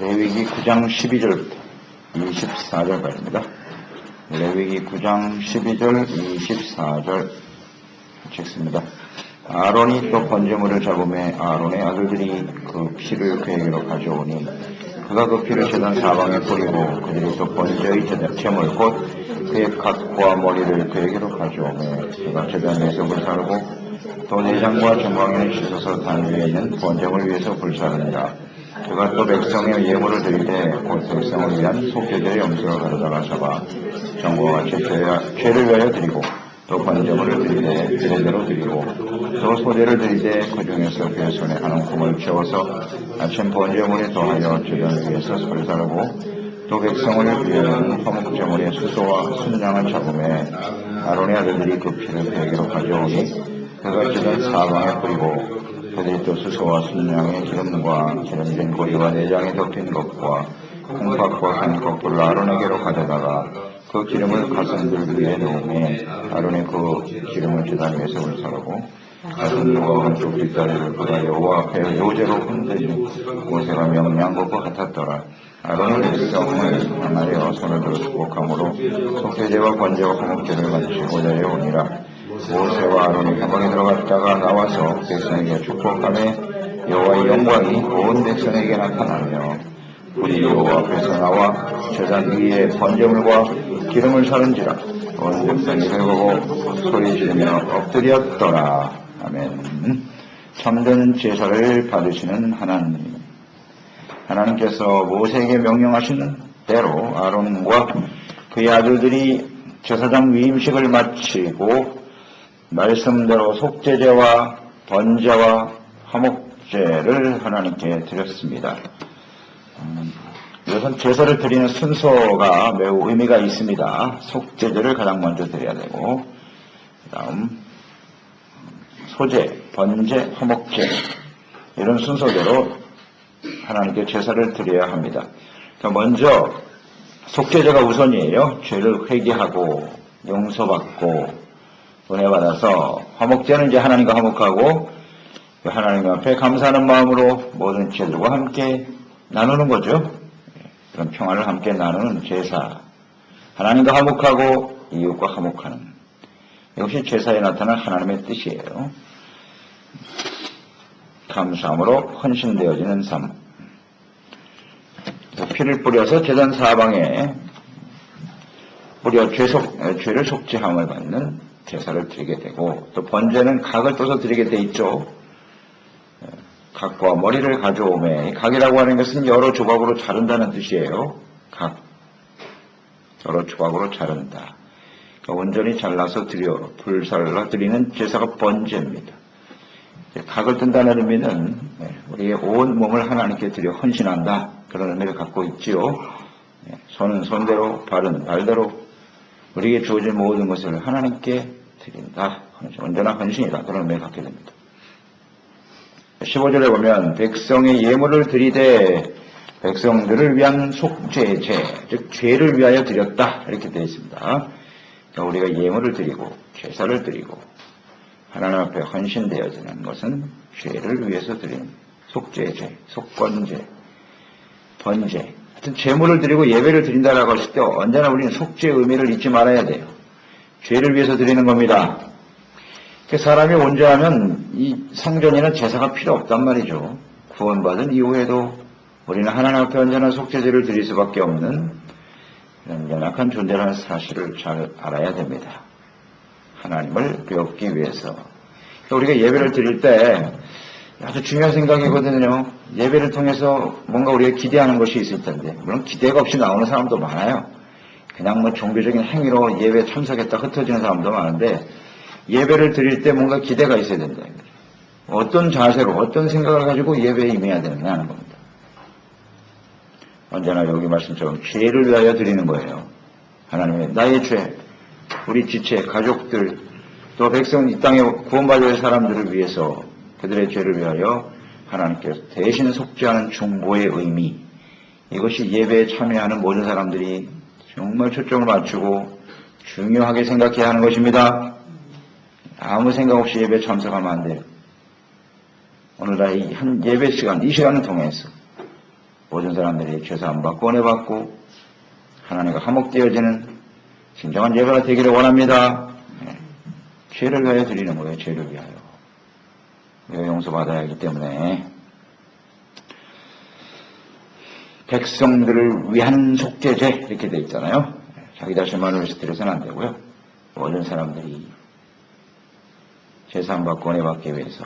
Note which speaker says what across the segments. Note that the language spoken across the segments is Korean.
Speaker 1: 레위기 9장 12절부터 24절까지입니다. 레위기 9장 12절 24절 읽습니다. 아론이 또 번제물을 잡음에 아론의 아들들이 그 피를 그에게로 가져오니 그가 그 피를 제단 사방에 뿌리고 그들이 또 번제의 제물 곧 그의 각과 머리를 그에게로 가져오매 그가 제단 위에서 불사르고 또 내장과 정광을 씻어서 단 위에 있는 번제물 위에서 불사르니라. 그가 또 백성의 예물을 드리되 곧 백성을 위한 속죄제의 염소를 가져다가 잡아 정과 같이 죄를 위하여 드리고 또 번제물을 드리되 제대로 드리고 또 소제를 드리되 그 중에서 그의 손에 한 웅큼을 채워서 아침 번제물에 더하여 제단 위에서 불사르고 또 백성을 위하여 화목제물의 수소와 순양을 잡음에 아론의 아들들이 그 피를 그에게로 가져오니 그가 제단 사방에 뿌리고 그들이 또 수소와 순양의 기름과 기름진 고리와 내장에 덮인 것과 콩팥과 산거풀을 아론에게로 가져다가 그 기름을 가슴들 위에 넣으며 아론이 그 기름을 제단 위에서 불사르고 가슴들과 오른쪽 뒷다리를 그가 여호와 앞에 요제로 흔들리는 모세가 명령한 것과 같았더라. 아론은 백성을 향하여 손을 들어 축복함으로 속죄제와 번제와 화목제를 마치고 내려오니라. 모세와 아론이 회막에 들어갔다가 나와서 백성에게 축복하며 여호와의 영광이 온 백성에게 나타나며 불이 여호와 앞에서 나와 제단 위에 번제물과 기름을 사른지라. 온 백성이 이를 보고 소리 지르며 엎드렸더라. 아멘. 참된 제사를 받으시는 하나님, 하나님께서 모세에게 명령하신 대로 아론과 그의 아들들이 제사장 위임식을 마치고 말씀대로 속죄제와 번제와 화목제를 하나님께 드렸습니다. 이것은 제사를 드리는 순서가 매우 의미가 있습니다. 속죄제를 가장 먼저 드려야 되고 그 다음 소제, 번제, 화목제 이런 순서대로 하나님께 제사를 드려야 합니다. 먼저 속죄제가 우선이에요. 죄를 회개하고 용서받고 은혜 받아서, 화목제는 이제 하나님과 화목하고 하나님 앞에 감사하는 마음으로 모든 죄들과 함께 나누는 거죠. 그런 평안을 함께 나누는 제사. 하나님과 화목하고 이웃과 화목하는, 이것이 제사에 나타난 하나님의 뜻이에요. 감사함으로 헌신되어지는 삶. 피를 뿌려서 제단 사방에 뿌려 죄를 속죄함을 받는 제사를 드리게 되고, 또 번제는 각을 떠서 드리게 돼 있죠. 각과 머리를 가져오매, 각이라고 하는 것은 여러 조각으로 자른다는 뜻이에요. 각, 여러 조각으로 자른다. 그러니까 온전히 잘라서 불살라 드리는 제사가 번제입니다. 각을 뜬다는 의미는 우리의 온 몸을 하나님께 드려 헌신한다, 그런 의미를 갖고 있지요. 손은 손대로, 발은 발대로 우리에게 주어진 모든 것을 하나님께 드린다. 온전한 헌신이다, 그런 의미를 갖게 됩니다. 15절에 보면 백성의 예물을 드리되 백성들을 위한 속죄제, 즉 죄를 위하여 드렸다, 이렇게 되어 있습니다. 그러니까 우리가 예물을 드리고 제사를 드리고 하나님 앞에 헌신되어지는 것은 죄를 위해서 드리는 속죄제, 속번제, 번제, 하여튼 제물을 드리고 예배를 드린다라고 하실 때 언제나 우리는 속죄의 의미를 잊지 말아야 돼요. 죄를 위해서 드리는 겁니다. 사람이 온전하면 이 성전에는 제사가 필요 없단 말이죠. 구원받은 이후에도 우리는 하나님 앞에 언제나 속죄제를 드릴 수밖에 없는 이런 연약한 존재라는 사실을 잘 알아야 됩니다. 하나님을 배우기 위해서. 우리가 예배를 드릴 때 아주 중요한 생각이거든요. 예배를 통해서 뭔가 우리가 기대하는 것이 있을 텐데, 물론 기대가 없이 나오는 사람도 많아요. 그냥 뭐 종교적인 행위로 예배에 참석했다 흩어지는 사람도 많은데, 예배를 드릴 때 뭔가 기대가 있어야 된다. 어떤 자세로, 어떤 생각을 가지고 예배에 임해야 되느냐 하는 겁니다. 언제나 여기 말씀처럼 죄를 위하여 드리는 거예요. 하나님의 나의 죄, 우리 지체, 가족들, 또 백성, 이 땅에 구원받아야 할 사람들을 위해서, 그들의 죄를 위하여 하나님께서 대신 속죄하는 중보의 의미, 이것이 예배에 참여하는 모든 사람들이 정말 초점을 맞추고 중요하게 생각해야 하는 것입니다. 아무 생각 없이 예배에 참석하면 안 돼요. 오늘날 이 한 예배 시간, 이 시간을 통해서 모든 사람들이 죄사함과 구원해받고 하나님과 화목되어지는 진정한 예배가 되기를 원합니다. 죄를 위하여 드리는 거예요. 죄를 위하여. 우리가 용서받아야 하기 때문에 백성들을 위한 속죄제 이렇게 돼 있잖아요. 자기 자신만을 위해서 드려서는 안 되고요. 모든 사람들이 제사함과 구원해받기 위해서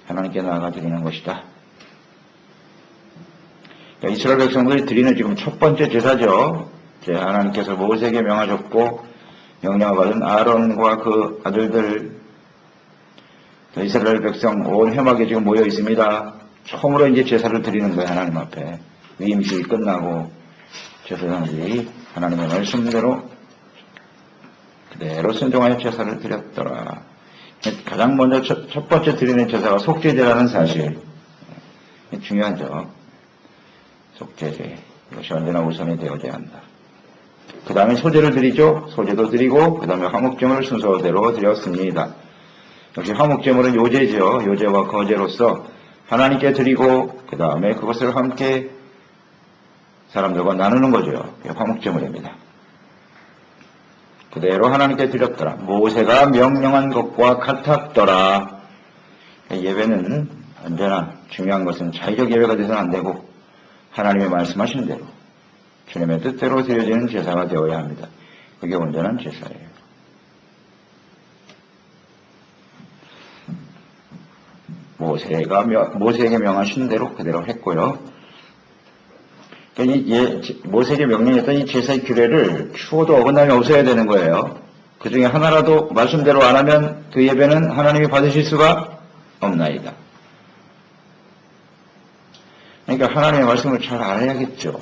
Speaker 1: 하나님께 나아가 드리는 것이다. 그러니까 이스라엘 백성들이 드리는 지금 첫 번째 제사죠. 하나님께서 모세에게 명하셨고 명령을 받은 아론과 그 아들들 이스라엘 백성 온 회막에 지금 모여 있습니다. 처음으로 이제 제사를 드리는 거예요. 하나님 앞에 위임식이 끝나고 제사장들이 하나님의 말씀대로 그대로 순종하여 제사를 드렸더라. 가장 먼저 첫 번째 드리는 제사가 속죄제라는 사실 중요하죠. 속죄제 이것이 언제나 우선이 되어야 한다. 그 다음에 소제를 드리죠. 소제도 드리고 그 다음에 화목제물을 순서대로 드렸습니다. 역시 화목제물은 요제죠. 요제와 거제로서 하나님께 드리고 그 다음에 그것을 함께 사람들과 나누는 거죠. 화목제물입니다. 그대로 하나님께 드렸더라. 모세가 명령한 것과 같았더라. 예배는 언제나 중요한 것은 자의적 예배가 돼서는 안 되고 하나님의 말씀하신 대로 주님의 뜻대로 드려지는 제사가 되어야 합니다. 그게 온전한 제사예요. 모세에게 명하신 대로 그대로 했고요. 모세에게 명령했던 이 제사의 규례를 추호도 어긋남이 없어야 되는 거예요. 그 중에 하나라도 말씀대로 안 하면 그 예배는 하나님이 받으실 수가 없나이다. 그러니까 하나님의 말씀을 잘 알아야겠죠.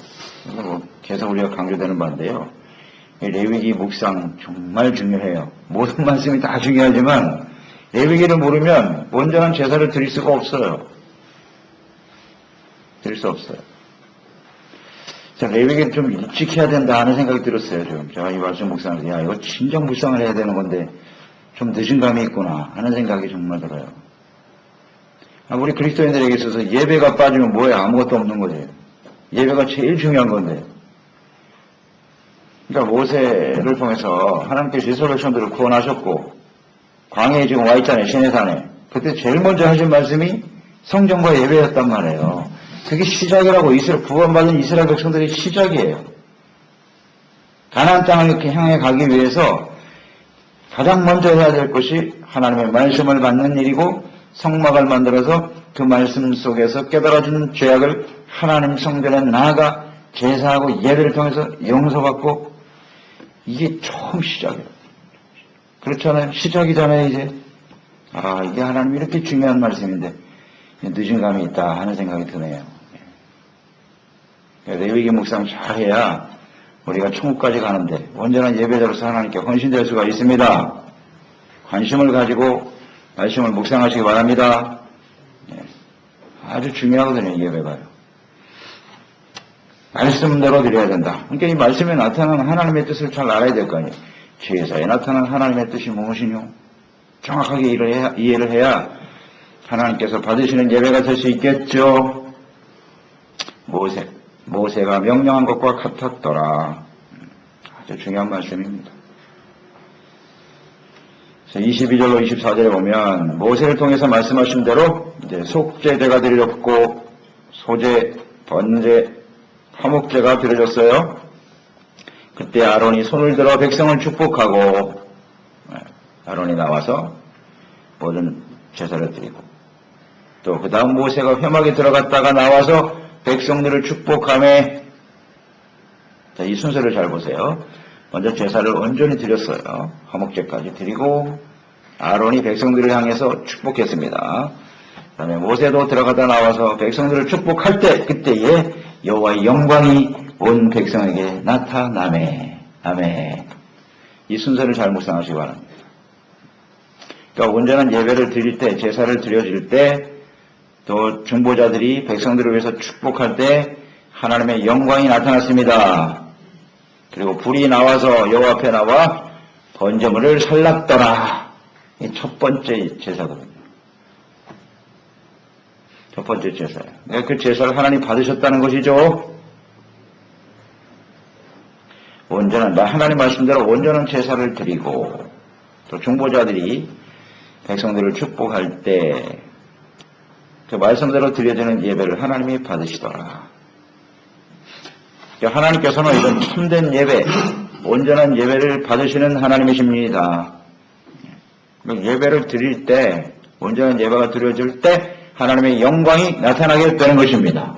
Speaker 1: 계속 우리가 강조되는 바인데요. 레위기 묵상 정말 중요해요. 모든 말씀이 다 중요하지만 레위기를 모르면 온전한 제사를 드릴 수가 없어요. 드릴 수 없어요. 자, 레위기를 좀 일찍 해야 된다 하는 생각이 들었어요. 좀 제가 이 말씀 묵상을 해서 이거 진정 묵상을 해야 되는 건데 좀 늦은 감이 있구나 하는 생각이 정말 들어요. 우리 그리스도인들에게 있어서 예배가 빠지면 뭐예요? 아무것도 없는 거지. 예배가 제일 중요한 건데. 그러니까 모세를 통해서 하나님께서 이스라엘 백성들을 구원하셨고 광야에 지금 와 있잖아요. 시내산에. 그때 제일 먼저 하신 말씀이 성전과 예배였단 말이에요. 그게 시작이라고 구원받은 이스라엘 백성들의 시작이에요. 가나안 땅을 향해 가기 위해서 가장 먼저 해야 될 것이 하나님의 말씀을 받는 일이고 성막을 만들어서 그 말씀 속에서 깨달아주는 죄악을 하나님 성전에 나아가 제사하고 예배를 통해서 용서받고 이게 처음 시작이에요. 그렇잖아요. 시작이잖아요. 이제 이게 하나님 이렇게 중요한 말씀인데 늦은 감이 있다 하는 생각이 드네요. 레위기 묵상 잘해야 우리가 천국까지 가는데 온전한 예배자로서 하나님께 헌신될 수가 있습니다. 관심을 가지고 말씀을 묵상하시기 바랍니다. 아주 중요하거든요. 예배가요. 말씀대로 드려야 된다. 그러니까 이 말씀에 나타나는 하나님의 뜻을 잘 알아야 될 거 아니에요. 제사에 나타나는 하나님의 뜻이 무엇이뇨? 정확하게 이해를 해야 하나님께서 받으시는 예배가 될 수 있겠죠. 모세가 명령한 것과 같았더라. 아주 중요한 말씀입니다. 22절로 24절에 보면 모세를 통해서 말씀하신 대로 이제 속죄제가 드려졌고 소제, 번제, 화목제가 드려졌어요. 그때 아론이 손을 들어 백성을 축복하고 아론이 나와서 모든 제사를 드리고 또 그 다음 모세가 회막에 들어갔다가 나와서 백성들을 축복하며 이 순서를 잘 보세요. 먼저 제사를 온전히 드렸어요. 화목제까지 드리고 아론이 백성들을 향해서 축복했습니다. 그 다음에 모세도 들어가다 나와서 백성들을 축복할 때 그때에 여호와의 영광이 온 백성에게 나타나매. 아멘. 이 순서를 잘 묵상하시기 바랍니다. 그러니까 온전한 예배를 드릴 때, 제사를 드려질 때, 또 중보자들이 백성들을 위해서 축복할 때 하나님의 영광이 나타났습니다. 그리고 불이 나와서 여호와 앞에 나와 번제물을 살랐더라. 이 첫 번째 제사거든요. 첫 번째 제사예요. 그 제사를 하나님 받으셨다는 것이죠. 하나님 말씀대로 온전한 제사를 드리고, 또 중보자들이 백성들을 축복할 때 그 말씀대로 드려지는 예배를 하나님이 받으시더라. 하나님께서는 이런 참된 예배, 온전한 예배를 받으시는 하나님이십니다. 예배를 드릴 때, 온전한 예배가 드려질 때 하나님의 영광이 나타나게 되는 것입니다.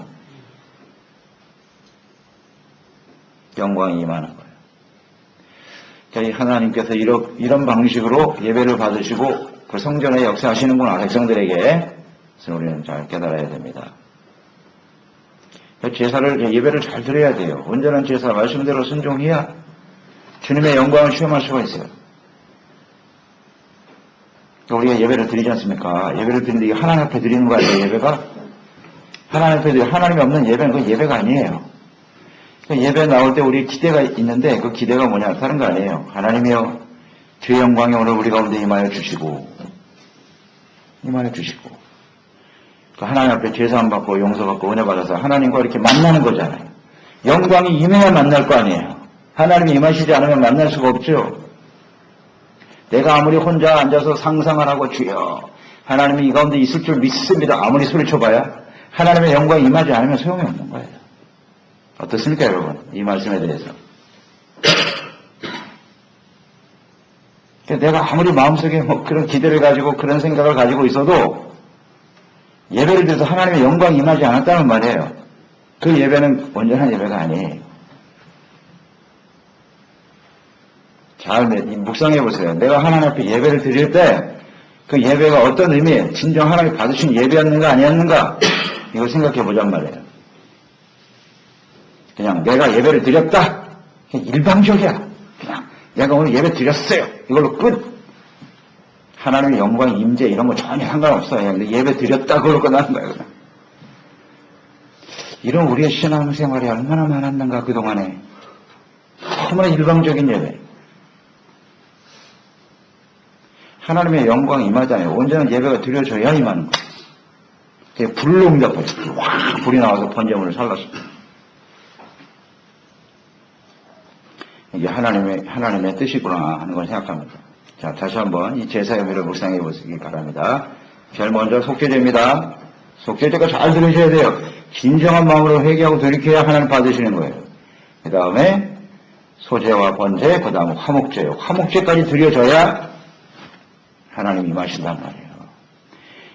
Speaker 1: 영광이 임하는 거예요. 하나님께서 이런 방식으로 예배를 받으시고 그 성전에 역사하시는구나, 백성들에게. 그래서 우리는 잘 깨달아야 됩니다. 예배를 잘 드려야 돼요. 온전한 제사, 말씀대로 순종해야 주님의 영광을 체험할 수가 있어요. 우리가 예배를 드리지 않습니까? 예배를 드리는데 이게 하나님 앞에 드리는 거 아니에요, 예배가? 하나님 앞에 하나님이 없는 예배는 그 예배가 아니에요. 예배 나올 때 우리 기대가 있는데 그 기대가 뭐냐? 다른 거 아니에요. 하나님이여, 주의 영광이 오늘 우리 가운데 임하여 주시고, 그 하나님 앞에 제사함 받고 용서받고 은혜 받아서 하나님과 이렇게 만나는 거잖아요. 영광이 임해야 만날 거 아니에요. 하나님이 임하시지 않으면 만날 수가 없죠. 내가 아무리 혼자 앉아서 상상을 하고 주여 하나님이 이 가운데 있을 줄 믿습니다. 아무리 소리쳐봐야 하나님의 영광이 임하지 않으면 소용이 없는 거예요. 어떻습니까, 여러분? 이 말씀에 대해서. 내가 아무리 마음속에 그런 기대를 가지고 그런 생각을 가지고 있어도 예배를 드려서 하나님의 영광이 임하지 않았다는 말이에요. 그 예배는 온전한 예배가 아니에요. 잘 묵상해 보세요. 내가 하나님 앞에 예배를 드릴 때 그 예배가 어떤 의미예요? 진정 하나님이 받으신 예배였는가 아니었는가? 이걸 생각해 보잔 말이에요. 그냥 내가 예배를 드렸다. 그냥 일방적이야. 그냥 내가 오늘 예배 드렸어요. 이걸로 끝. 하나님의 영광, 임재 이런 거 전혀 상관없어요. 근데 예배 드렸다 그걸로 끝나는 거예요. 그냥. 이런 우리의 신앙생활이 얼마나 많았는가 그동안에. 너무나 일방적인 예배. 하나님의 영광이 임하잖아요. 온전한 예배가 드려져야 임하는 거예요. 그게 불로 응답하죠. 와, 불이 나와서 번제물을 살랐습니다. 이게 하나님의 뜻이구나 하는 걸 생각합니다. 자, 다시 한번 이 제사의 의미를 묵상해 보시기 바랍니다. 제일 먼저 속죄제입니다. 속죄제가 잘 들으셔야 돼요. 진정한 마음으로 회개하고 돌이켜야 하나님 받으시는 거예요. 그 다음에 소제와 번제, 그 다음에 화목제요. 화목제까지 드려져야 하나님이 임하신단 말이에요.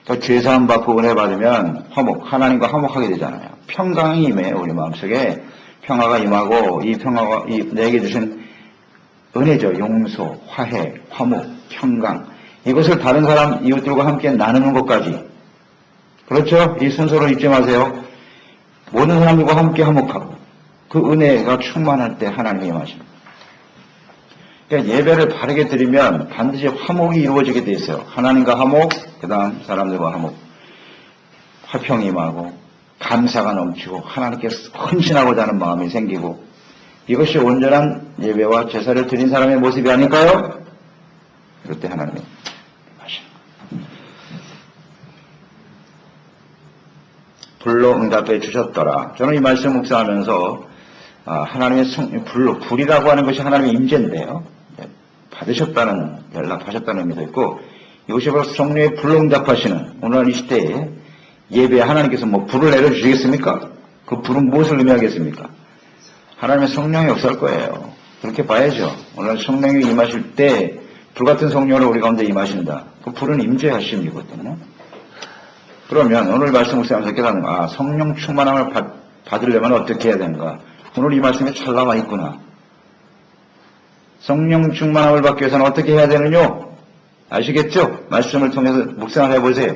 Speaker 1: 그러니까 죄사함 받고 은혜 받으면 하나님과 화목하게 되잖아요. 평강이 임해요. 우리 마음속에 평화가 임하고 이 평화가 내게 주신 은혜죠. 용서, 화해, 화목, 평강. 이것을 다른 사람, 이웃들과 함께 나누는 것까지. 그렇죠? 이 순서를 잊지 마세요. 모든 사람들과 함께 화목하고 그 은혜가 충만할 때 하나님이 임하십니다. 그러니까 예배를 바르게 드리면 반드시 화목이 이루어지게 돼 있어요. 하나님과 화목, 그 다음 사람들과 화목. 화평이 임하고 감사가 넘치고 하나님께 헌신하고자 하는 마음이 생기고 이것이 온전한 예배와 제사를 드린 사람의 모습이 아닐까요? 그럴 때 하나님이 하시는 거예요. 불로 응답해 주셨더라. 저는 이 말씀 묵상하면서 하나님의 불이라고 하는 것이 하나님의 임재인데요. 받으셨다는, 연락하셨다는 의미도 있고 이것이 바로 성령의 불로 응답하시는 오늘 이 시대에 예배에 하나님께서 불을 내려주시겠습니까? 그 불은 무엇을 의미하겠습니까? 하나님의 성령이 역사할 거예요. 그렇게 봐야죠. 오늘 성령이 임하실 때 불같은 성령으로 우리 가운데 임하신다. 그 불은 임재하심이거든요. 그러면 오늘 말씀 묵상하면서 깨닫는 성령 충만함을 받으려면 어떻게 해야 되는가? 오늘 이 말씀에 잘 나와 있구나. 성령 충만함을 받기 위해서는 어떻게 해야 되느냐? 아시겠죠? 말씀을 통해서 묵상을 해보세요.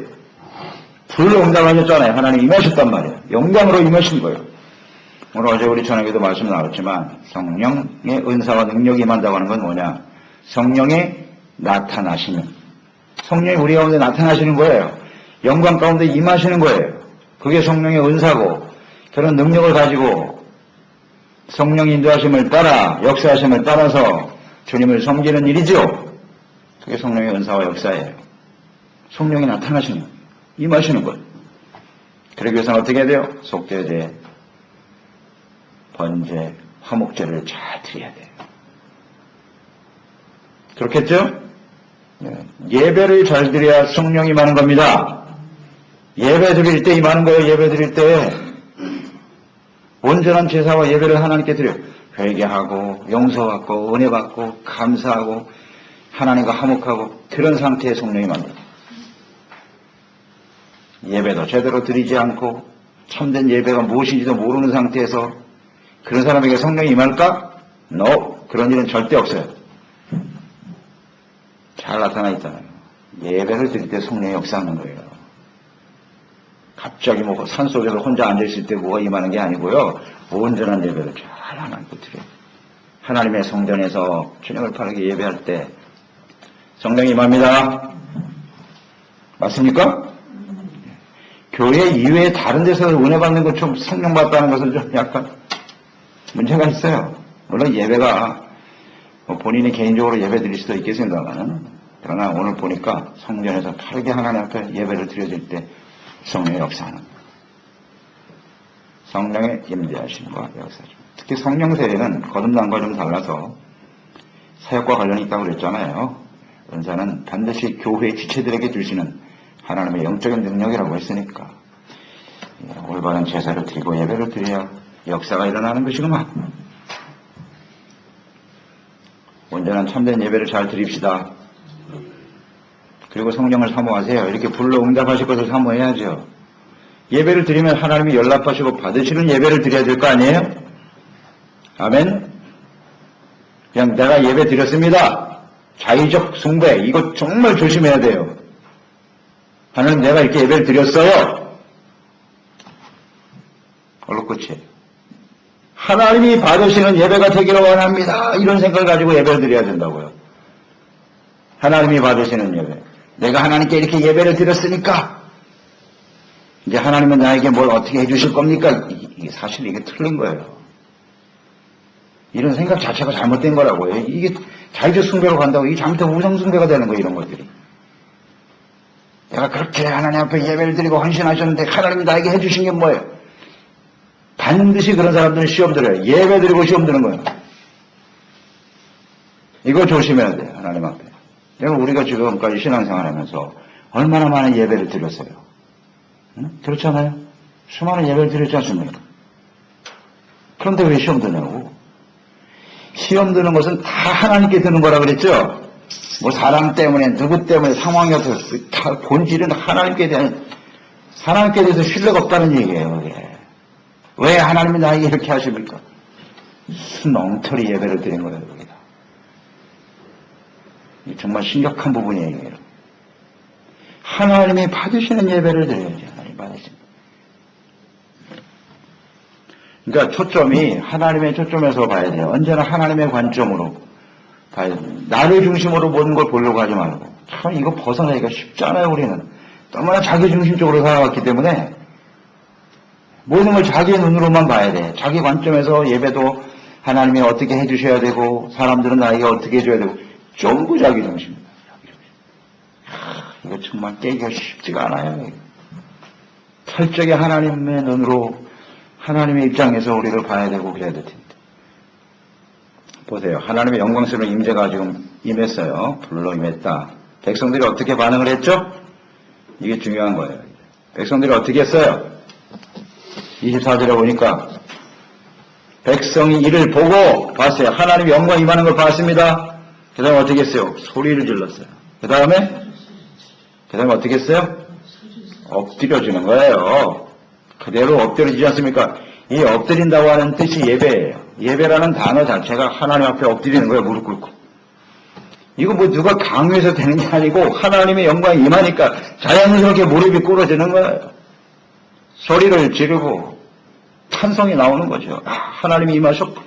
Speaker 1: 불로 응답하셨잖아요. 하나님 임하셨단 말이에요. 영광으로 임하신 거예요. 오늘 어제 우리 저녁에도 말씀 나왔지만 성령의 은사와 능력이 임한다고 하는 건 뭐냐? 성령의 나타나시는. 성령이 우리 가운데 나타나시는 거예요. 영광 가운데 임하시는 거예요. 그게 성령의 은사고 그런 능력을 가지고 성령 인도하심을 따라 역사하심을 따라서 주님을 섬기는 일이죠. 그게 성령의 은사와 역사예요. 성령이 나타나시는 거예요. 임하시는 거예요. 그러기 위해서는 어떻게 해야 돼요? 속죄제, 번제, 화목제를 잘 드려야 돼요. 그렇겠죠? 예배를 잘 드려야 성령이 임하는 겁니다. 예배 드릴 때 임하는 거예요. 예배 드릴 때 온전한 제사와 예배를 하나님께 드려요. 회개하고 용서받고 은혜 받고 감사하고 하나님과 화목하고 그런 상태의 성령이 임합니다. 예배도 제대로 드리지 않고 참된 예배가 무엇인지도 모르는 상태에서 그런 사람에게 성령이 임할까? No. 그런 일은 절대 없어요. 잘 나타나 있잖아요. 예배를 드릴 때 성령이 역사하는 거예요. 갑자기 뭐 산속에서 혼자 앉아있을 때 뭐가 임하는 게 아니고요. 온전한 예배를 잘 하나님께 드려요. 하나님의 성전에서 주님을 바르게 예배할 때 성령이 임합니다. 맞습니까? 교회 이외에 다른 데서 은혜 받는 것 좀 성령 받다는 것은 좀 약간 문제가 있어요. 물론 예배가 본인이 개인적으로 예배 드릴 수도 있겠습니다만, 그러나 오늘 보니까 성전에서 바르게 하나님 앞에 예배를 드려질 때 성령의 역사는 성령의 임재하심과 역사죠. 특히 성령 세례는 거듭남과 좀 달라서 사역과 관련이 있다고 그랬잖아요. 은사는 반드시 교회의 지체들에게 주시는 하나님의 영적인 능력이라고 했으니까 올바른 제사를 드리고 예배를 드려야 역사가 일어나는 것이구만. 온전한 참된 예배를 잘 드립시다. 그리고 성령을 사모하세요. 이렇게 불러 응답하실 것을 사모해야죠. 예배를 드리면 하나님이 연락하시고 받으시는 예배를 드려야 될 거 아니에요? 아멘? 그냥 내가 예배 드렸습니다. 자의적 숭배, 이거 정말 조심해야 돼요. 하나님 내가 이렇게 예배를 드렸어요. 얼른 끝이에요. 하나님이 받으시는 예배가 되기를 원합니다. 이런 생각을 가지고 예배를 드려야 된다고요. 하나님이 받으시는 예배. 내가 하나님께 이렇게 예배를 드렸으니까 이제 하나님은 나에게 뭘 어떻게 해주실 겁니까? 이게 사실 이게 틀린 거예요. 이런 생각 자체가 잘못된 거라고요. 이게 자의적 숭배로 간다고 이게 잘못된 우상 숭배가 되는 거예요. 이런 것들이. 내가 그렇게 하나님 앞에 예배를 드리고 헌신하셨는데 하나님이 나에게 해주신 게 뭐예요? 반드시 그런 사람들은 시험 들어요. 예배 드리고 시험 드는 거예요. 이거 조심해야 돼요. 하나님 앞에. 내가 우리가 지금까지 신앙생활하면서 얼마나 많은 예배를 드렸어요. 응? 그렇잖아요. 수많은 예배를 드렸지 않습니까? 그런데 왜 시험 드냐고. 시험 드는 것은 다 하나님께 드는 거라 그랬죠. 뭐 사람 때문에 누구 때문에 상황이 어떻게 다 본질은 하나님께 대해서 신뢰가 없다는 얘기예요. 그게. 왜 하나님이 나에게 이렇게 하십니까? 무슨 엉터리 예배를 드린 거예요. 여기다. 정말 심각한 부분이에요. 하나님이 받으시는 예배를 드려야지. 하나님 받으시는. 그러니까 초점이 하나님의 초점에서 봐야 돼요. 언제나 하나님의 관점으로 봐야 돼요. 나를 중심으로 모든 걸 보려고 하지 말고. 참 이거 벗어나기가 쉽지 않아요. 우리는 너무나 자기 중심적으로 살아왔기 때문에 모든 걸 자기의 눈으로만 봐야 돼. 자기 관점에서 예배도 하나님이 어떻게 해주셔야 되고 사람들은 나에게 어떻게 해줘야 되고 전부 자기 중심입니다. 이거 정말 깨기가 쉽지가 않아요. 철저히 하나님의 눈으로 하나님의 입장에서 우리를 봐야 되고 그래야 될 텐데. 보세요. 하나님의 영광스러운 임재가 지금 임했어요. 불로 임했다. 백성들이 어떻게 반응을 했죠? 이게 중요한 거예요. 백성들이 어떻게 했어요? 24절에 보니까 백성이 이를 보고 봤어요. 하나님의 영광 임하는 걸 봤습니다. 그 다음에 어떻게 했어요? 소리를 질렀어요. 그 다음에 어떻게 했어요? 엎드려지는 거예요. 그대로 엎드려지지 않습니까? 이 엎드린다고 하는 뜻이 예배예요. 예배라는 단어 자체가 하나님 앞에 엎드리는 거예요. 무릎 꿇고. 이거 뭐 누가 강요해서 되는 게 아니고 하나님의 영광이 임하니까 자연스럽게 무릎이 꿇어지는 거예요. 소리를 지르고 탄성이 나오는 거죠. 하나님이 임하셨고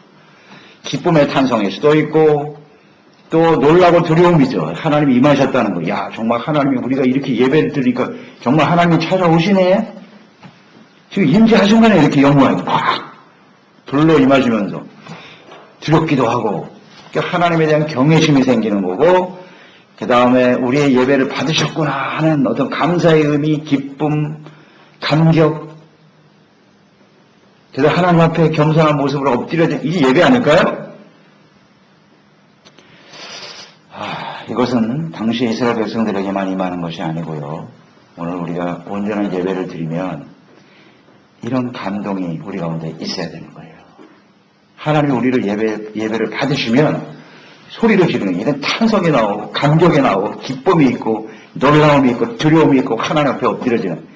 Speaker 1: 기쁨의 탄성일 수도 있고 또 놀라고 두려움이죠. 하나님이 임하셨다는 거. 야 정말 하나님이 우리가 이렇게 예배를 드리니까 정말 하나님이 찾아오시네. 지금 임재하신 거네. 이렇게 영광이 막 불로 임하시면서 두렵기도 하고 하나님에 대한 경외심이 생기는 거고 그 다음에 우리의 예배를 받으셨구나 하는 어떤 감사의 의미, 기쁨, 감격 그래서 하나님 앞에 겸손한 모습으로 엎드려야 이게 예배 아닐까요? 이것은 당시 이스라엘 백성들에게만 임하는 것이 아니고요. 오늘 우리가 온전한 예배를 드리면 이런 감동이 우리 가운데 있어야 되는 거예요. 하나님이 우리를 예배를 받으시면 소리를 지르는 이런 탄성이 나오고 감격이 나오고 기쁨이 있고 놀라움이 있고 두려움이 있고 하나님 앞에 엎드려지는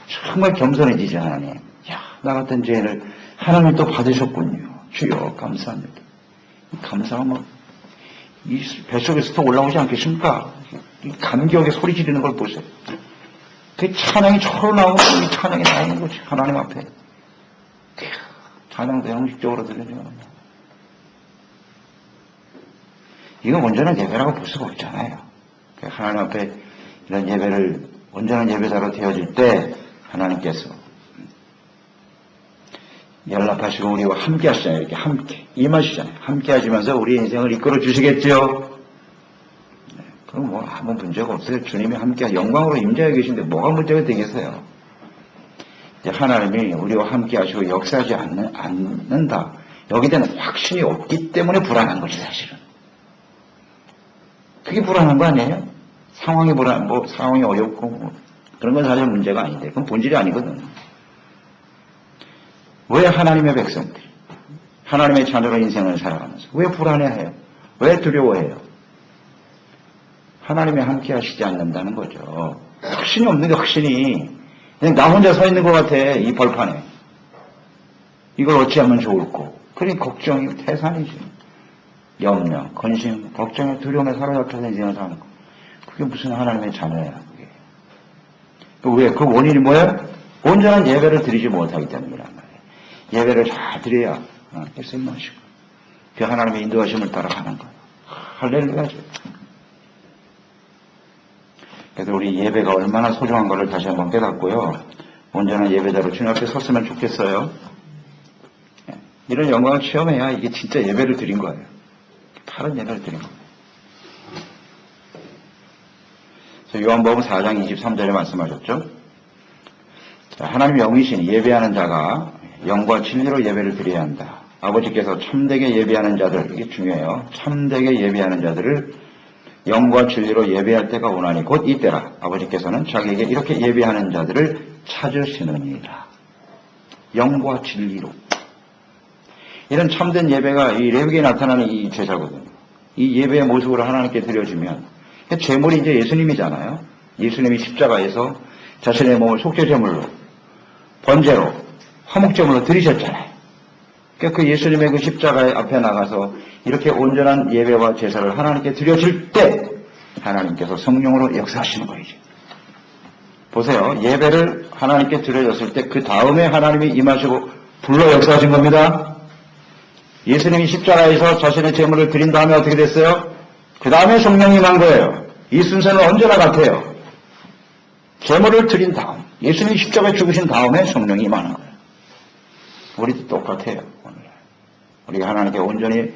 Speaker 1: 정말 겸손해지죠. 하나님. 야, 나 같은 죄인을 하나님 또 받으셨군요. 주여 감사합니다. 감사하면 이 뱃속에서 또 올라오지 않겠습니까? 이 감격에 소리 지르는 걸 보세요. 그 찬양이 저로 나오고 이 찬양이 나오는 거지. 하나님 앞에. 찬양도 형식적으로 들려줘요. 이건 온전한 예배라고 볼 수가 없잖아요. 하나님 앞에 이런 예배를 온전한 예배자로 되어질 때 하나님께서 연락하시고 우리와 함께 하시잖아요. 이렇게 함께 임하시잖아요. 함께 하시면서 우리의 인생을 이끌어 주시겠죠. 그럼 뭐 아무 문제가 없어요. 주님이 함께 영광으로 임재하고 계신데 뭐가 문제가 되겠어요. 하나님이 우리와 함께 하시고 역사하지 않는다. 여기에 대한 확신이 없기 때문에 불안한 거지 사실은. 그게 불안한 거 아니에요? 상황이 상황이 어렵고 그런 건 사실 문제가 아닌데 그건 본질이 아니거든. 왜 하나님의 백성들이 하나님의 자녀로 인생을 살아가면서 왜 불안해해요? 왜 두려워해요? 하나님이 함께 하시지 않는다는 거죠. 확신이 없는 게 확신이 그냥 나 혼자 서 있는 것 같아. 이 벌판에 이걸 어찌하면 좋을꼬. 그러니 걱정이 태산이지. 염려, 근심, 걱정에 두려움에 사로잡혀서 인생을 사는 거. 그게 무슨 하나님의 자녀야. 그게. 왜? 그 원인이 뭐예요? 온전한 예배를 드리지 못하기 때문이란 말이에요. 예배를 잘 드려야 쓰임하시고 그 하나님의 인도하심을 따라가는 거예요. 할렐루야죠. 그래서 우리 예배가 얼마나 소중한 것을 다시 한번 깨닫고요. 온전한 예배자로 주님 앞에 섰으면 좋겠어요. 이런 영광을 체험해야 이게 진짜 예배를 드린 거예요. 다른 예배를 드린 거예요. 요한복음 4장 23절에 말씀하셨죠. 하나님 영이시니 예배하는 자가 영과 진리로 예배를 드려야 한다. 아버지께서 참되게 예배하는 자들, 이게 중요해요. 참되게 예배하는 자들을 영과 진리로 예배할 때가 오나니 곧 이때라. 아버지께서는 자기에게 이렇게 예배하는 자들을 찾으시느니라. 영과 진리로. 이런 참된 예배가 이 레위기에 나타나는 이 제사거든요. 이 예배의 모습으로 하나님께 드려지면 제물이 이제 예수님이잖아요. 예수님이 십자가에서 자신의 몸을 속죄제물로 번제로 화목제물로 드리셨잖아요. 그러니까 그 예수님의 그 십자가 앞에 나가서 이렇게 온전한 예배와 제사를 하나님께 드려질 때 하나님께서 성령으로 역사하시는 거이죠. 보세요. 예배를 하나님께 드려졌을 때 그 다음에 하나님이 임하시고 불러 역사하신 겁니다. 예수님이 십자가에서 자신의 제물을 드린 다음에 어떻게 됐어요? 그 다음에 성령이 임한 거예요. 이 순서는 언제나 같아요. 제물을 드린 다음, 예수님이 십자가에 죽으신 다음에 성령이 임하는 거예요. 우리도 똑같아요. 오늘 우리가 하나님께 온전히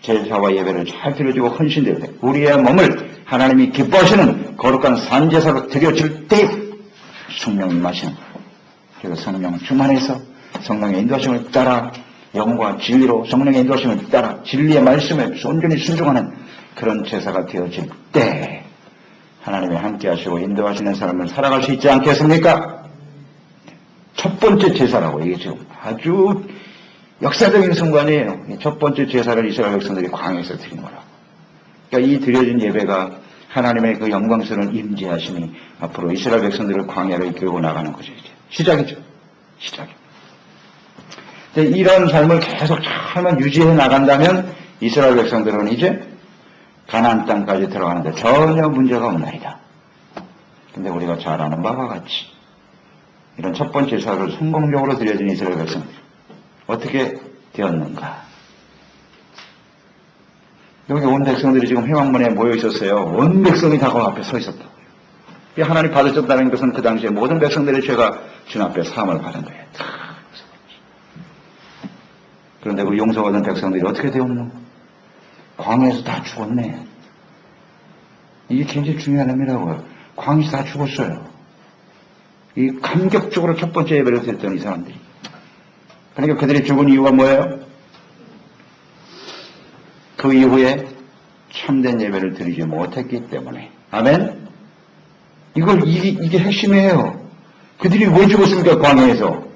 Speaker 1: 제사와 예배를 잘 드려주고 헌신될 때 우리의 몸을 하나님이 기뻐하시는 거룩한 산제사로 드려질 때 성령이 임하시는 거예요. 그래서 성령 충만해서 성령의 인도하심을 따라 영과 진리로 성령의 인도하심을 따라 진리의 말씀에 온전히 순종하는 그런 제사가 되어질 때 하나님이 함께 하시고 인도하시는 사람을 살아갈 수 있지 않겠습니까? 첫 번째 제사라고 이게 지금 아주 역사적인 순간이에요. 첫 번째 제사를 이스라엘 백성들이 광야에서 드린 거라고. 그러니까 이 드려진 예배가 하나님의 그 영광스러운 임재하심이 앞으로 이스라엘 백성들을 광야로 이끌고 나가는 거죠. 이제. 시작이죠. 시작입니다. 이런 삶을 계속 잘만 유지해 나간다면 이스라엘 백성들은 이제 가나안 땅까지 들어가는데 전혀 문제가 없나이다. 근데 우리가 잘 아는 바와 같이 이런 첫 번째 제사를 성공적으로 드려진 이스라엘 백성들 어떻게 되었는가? 여기 온 백성들이 지금 회막문에 모여 있었어요. 온 백성이 다 그 앞에 서 있었다고요. 하나님 받으셨다는 것은 그 당시에 모든 백성들의 죄가 주님 앞에 사함을 받은 거예요. 그런데 그 용서받은 백성들이 어떻게 되었노? 광야에서 다 죽었네. 이게 굉장히 중요한 의미라고요. 광야에서 다 죽었어요. 이 감격적으로 첫 번째 예배를 드렸던 이 사람들이. 그러니까 그들이 죽은 이유가 뭐예요? 그 이후에 참된 예배를 드리지 못했기 때문에. 아멘? 이게 핵심이에요. 그들이 왜 죽었습니까? 광야에서.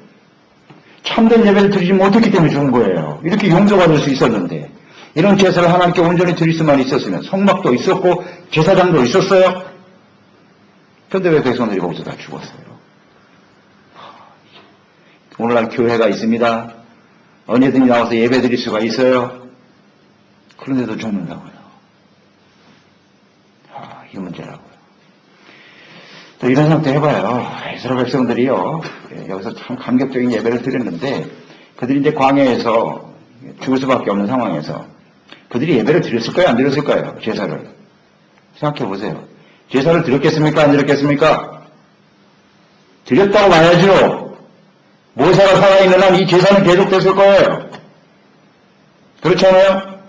Speaker 1: 참된 예배를 드리지 못했기 때문에 죽은 거예요. 이렇게 용서받을 수 있었는데, 이런 제사를 하나님께 온전히 드릴 수만 있었으면, 성막도 있었고, 제사장도 있었어요. 그런데 왜 백성들이 거기서 다 죽었어요? 오늘날 교회가 있습니다. 언제든지 나와서 예배 드릴 수가 있어요. 그런데도 죽는다고요. 이 문제라고요. 또 이런 상태 해봐요. 이스라엘 백성들이요. 여기서 참 감격적인 예배를 드렸는데 그들이 이제 광야에서 죽을 수밖에 없는 상황에서 그들이 예배를 드렸을까요? 안 드렸을까요? 제사를. 생각해 보세요. 제사를 드렸겠습니까? 안 드렸겠습니까? 드렸다고 말하죠. 모세가 살아있는 한 이 제사는 계속됐을 거예요. 그렇지 않아요?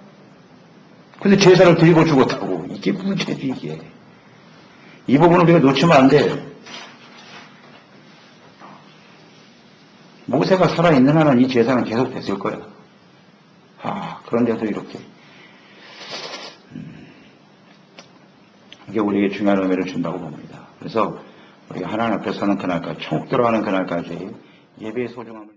Speaker 1: 근데 제사를 드리고 죽었다고. 이게 문제지, 이게. 이 부분을 우리가 놓치면 안 돼요. 모세가 살아있는 한은 이 제사는 계속됐을 거야. 그런데도 이렇게. 이게 우리에게 중요한 의미를 준다고 봅니다. 그래서 우리가 하나님 앞에 서는 그날까지, 천국 들어가는 그날까지 예배의 소중함을